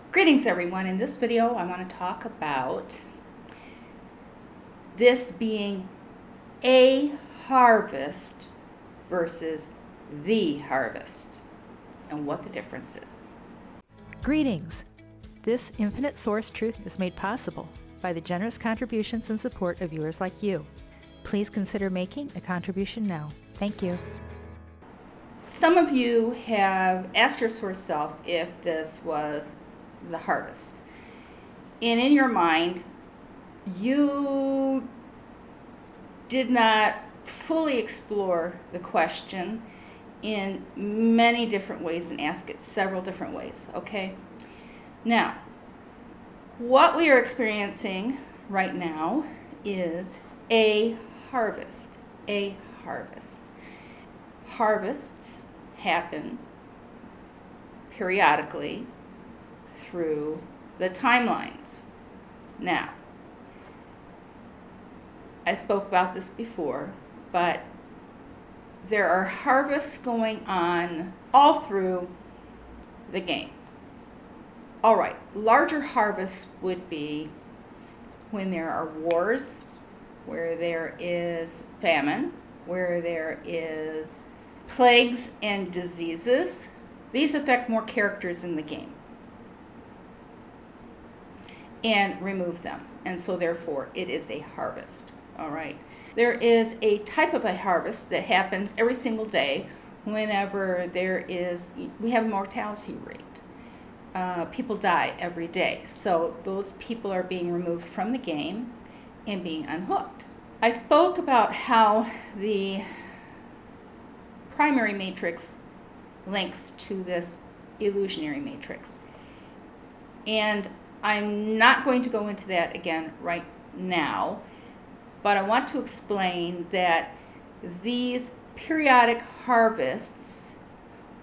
Greetings everyone. In this video I want to talk about this being a harvest versus the harvest and what the difference is. Greetings! This infinite source truth is made possible by the generous contributions and support of viewers like you. Please consider making a contribution now. Thank you. Some of you have asked your source self if this was the harvest. And in your mind, you did not fully explore the question in many different ways and ask it several different ways, okay? Now, what we are experiencing right now is a harvest. A harvest. Harvests happen periodically through the timelines. Now, I spoke about this before, but there are harvests going on all through the game. All right, larger harvests would be when there are wars, where there is famine, where there is plagues and diseases. These affect more characters in the game and remove them. And so therefore it is a harvest. All right. There is a type of a harvest that happens every single day whenever we have a mortality rate. People die every day. So those people are being removed from the game and being unhooked. I spoke about how the primary matrix links to this illusionary matrix. And I'm not going to go into that again right now, but I want to explain that these periodic harvests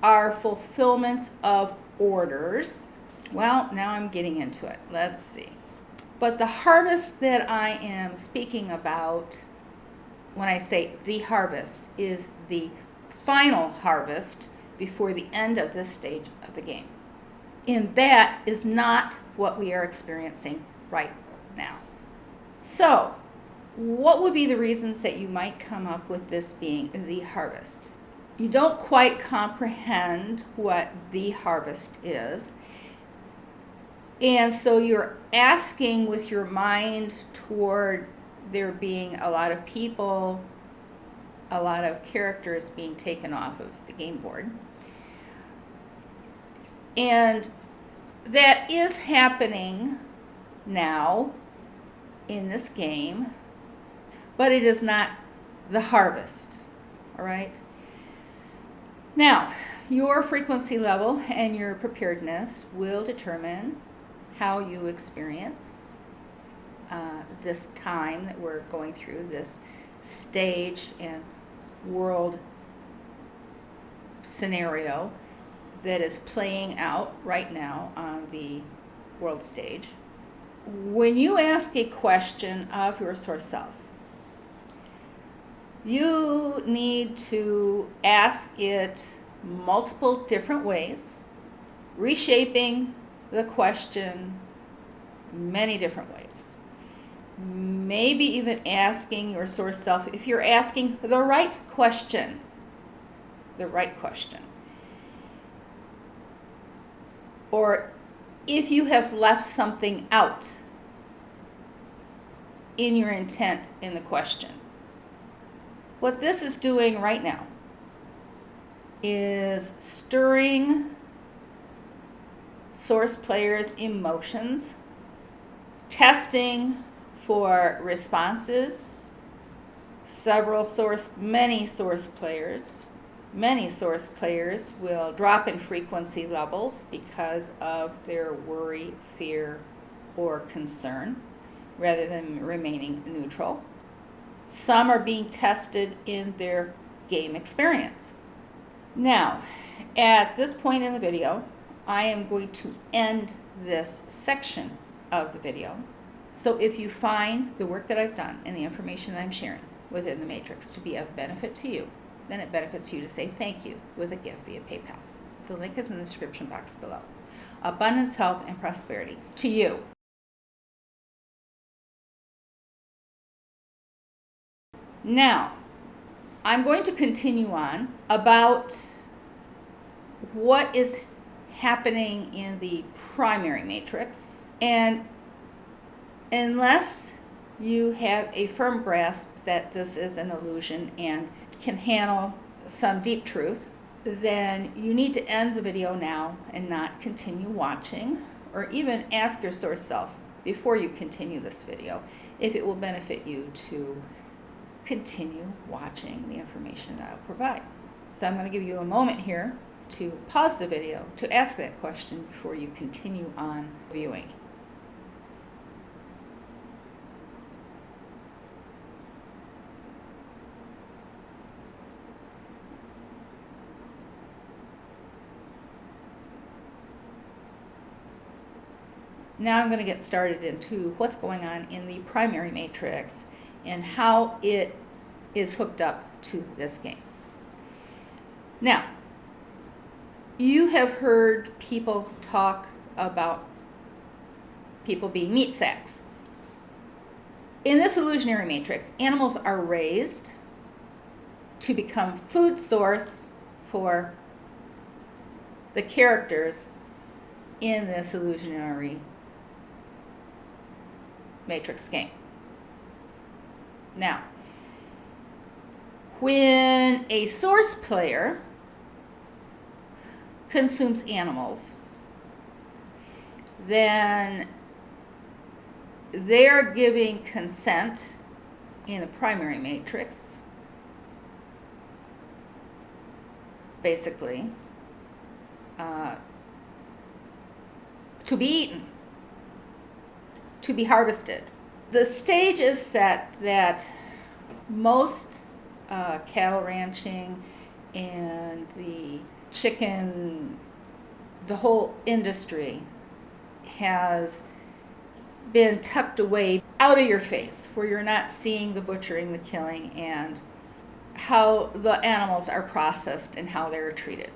are fulfillments of orders. Well, now I'm getting into it. Let's see. But the harvest that I am speaking about when I say the harvest is the final harvest before the end of this stage of the game. And that is not what we are experiencing right now. So, what would be the reasons that you might come up with this being the harvest? You don't quite comprehend what the harvest is. And so you're asking with your mind toward there being a lot of people, a lot of characters being taken off of the game board. And that is happening now in this game, but it is not the harvest, all right? Now, your frequency level and your preparedness will determine how you experience this time that we're going through, this stage and world scenario that is playing out right now on the world stage. When you ask a question of your source self, you need to ask it multiple different ways, reshaping the question many different ways. Maybe even asking your source self if you're asking the right question. The right question. Or if you have left something out in your intent in the question. What this is doing right now is stirring source players' emotions, testing for responses. Many source players will drop in frequency levels because of their worry, fear, or concern, rather than remaining neutral. Some are being tested in their game experience. Now, at this point in the video, I am going to end this section of the video. So if you find the work that I've done and the information that I'm sharing within the matrix to be of benefit to you, then it benefits you to say thank you with a gift via PayPal. The link is in the description box below. abundance, health, and prosperity to you. Now, I'm going to continue on about what is happening in the primary matrix. And unless you have a firm grasp that this is an illusion and can handle some deep truth, then you need to end the video now and not continue watching, or even ask your source self before you continue this video if it will benefit you to continue watching the information that I'll provide. So I'm going to give you a moment here to pause the video to ask that question before you continue on viewing. Now I'm going to get started into what's going on in the primary matrix and how it is hooked up to this game. Now, you have heard people talk about people being meat sacks. In this illusionary matrix, animals are raised to become food source for the characters in this illusionary matrix game. Now, when a source player consumes animals, then they're giving consent in the primary matrix, basically, to be eaten, to be harvested. The stage is set that most cattle ranching and the chicken, the whole industry has been tucked away out of your face, where you're not seeing the butchering, the killing, and how the animals are processed and how they're treated.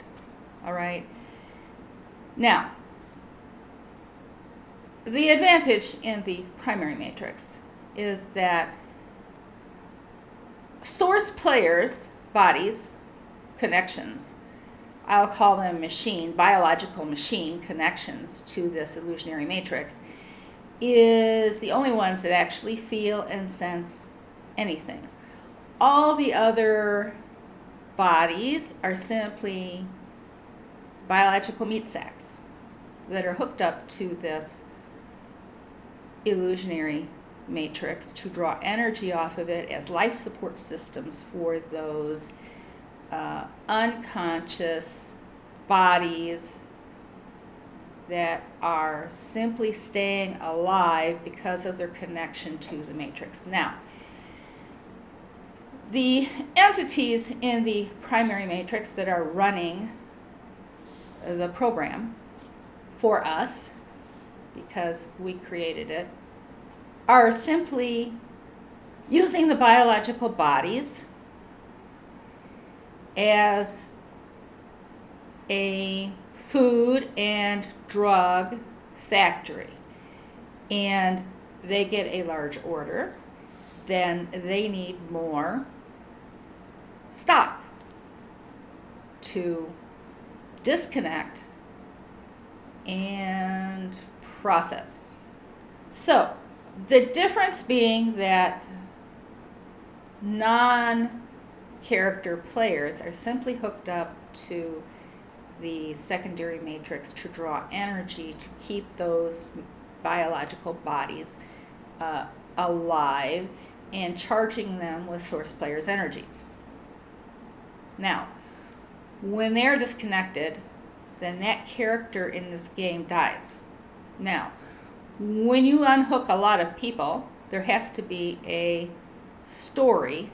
All right? Now, the advantage in the primary matrix is that source players' bodies, connections, I'll call them biological machine connections to this illusionary matrix, is the only ones that actually feel and sense anything. All the other bodies are simply biological meat sacks that are hooked up to this illusionary matrix to draw energy off of it as life support systems for those unconscious bodies that are simply staying alive because of their connection to the matrix. Now, the entities in the primary matrix that are running the program for us, because we created it, are simply using the biological bodies as a food and drug factory. And they get a large order, then they need more stock to disconnect and process. So, the difference being that non-character players are simply hooked up to the secondary matrix to draw energy to keep those biological bodies alive and charging them with source players' energies. Now, when they're disconnected, then that character in this game dies. Now, when you unhook a lot of people, there has to be a story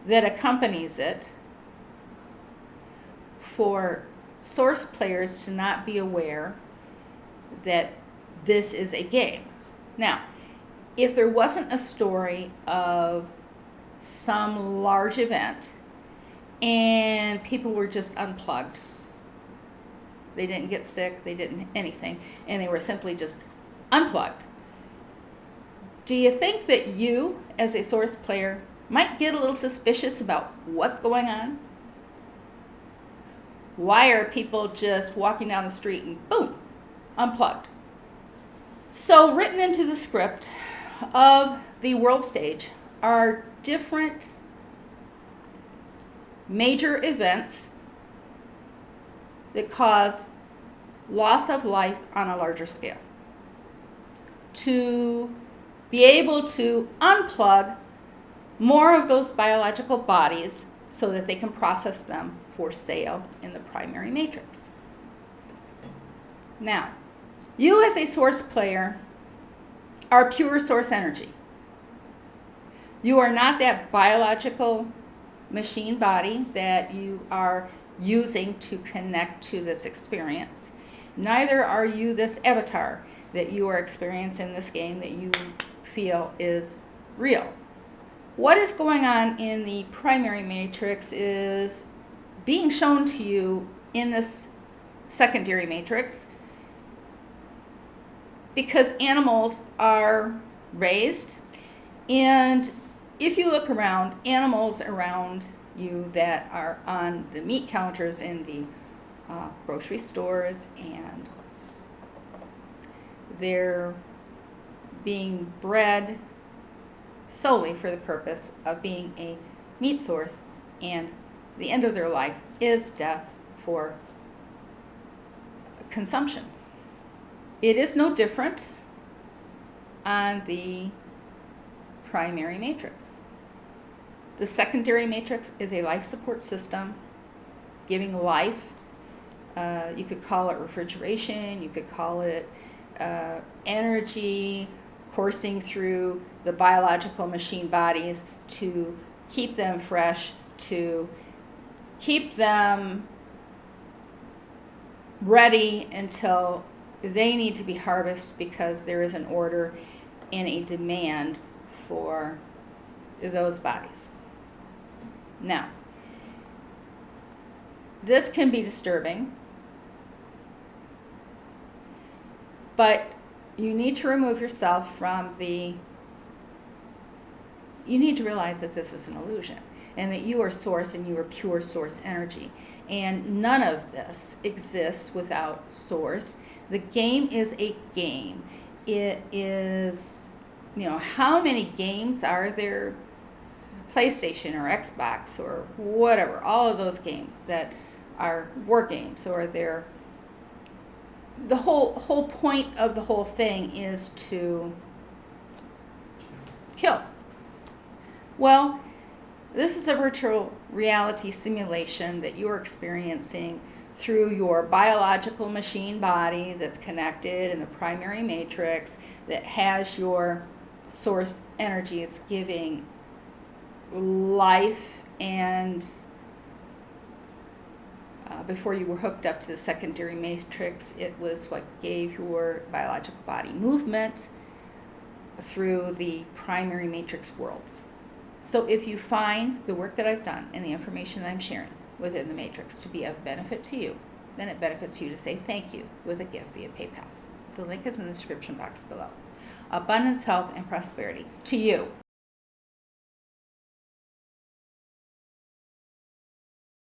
that accompanies it for source players to not be aware that this is a game. Now, if there wasn't a story of some large event and people were just unplugged They didn't get sick. They didn't anything. And they were simply just unplugged. Do you think that you, as a source player, might get a little suspicious about what's going on? Why are people just walking down the street and boom, unplugged? So written into the script of the world stage are different major events that cause loss of life on a larger scale. To be able to unplug more of those biological bodies so that they can process them for sale in the primary matrix. Now, you as a source player are pure source energy. You are not that biological machine body that you are using to connect to this experience. Neither are you this avatar that you are experiencing in this game that you feel is real. What is going on in the primary matrix is being shown to you in this secondary matrix because animals are raised, and if you look around, animals around you that are on the meat counters in the grocery stores, and they're being bred solely for the purpose of being a meat source, and the end of their life is death for consumption. It is no different on the primary matrix. The secondary matrix is a life support system giving life. You could call it refrigeration, you could call it energy coursing through the biological machine bodies to keep them fresh, to keep them ready until they need to be harvested because there is an order and a demand for those bodies. Now, this can be disturbing, but you need to remove yourself from you need to realize that this is an illusion and that you are source and you are pure source energy. And none of this exists without source. The game is a game. It is, how many games are there? PlayStation or Xbox or whatever, all of those games that are war games, or they're the whole point of the whole thing is to kill. Well, this is a virtual reality simulation that you're experiencing through your biological machine body that's connected in the primary matrix that has your source energies giving life, and before you were hooked up to the secondary matrix, it was what gave your biological body movement through the primary matrix worlds. So if you find the work that I've done and the information that I'm sharing within the matrix to be of benefit to you, then it benefits you to say thank you with a gift via PayPal. The link is in the description box below. Abundance, health, and prosperity to you.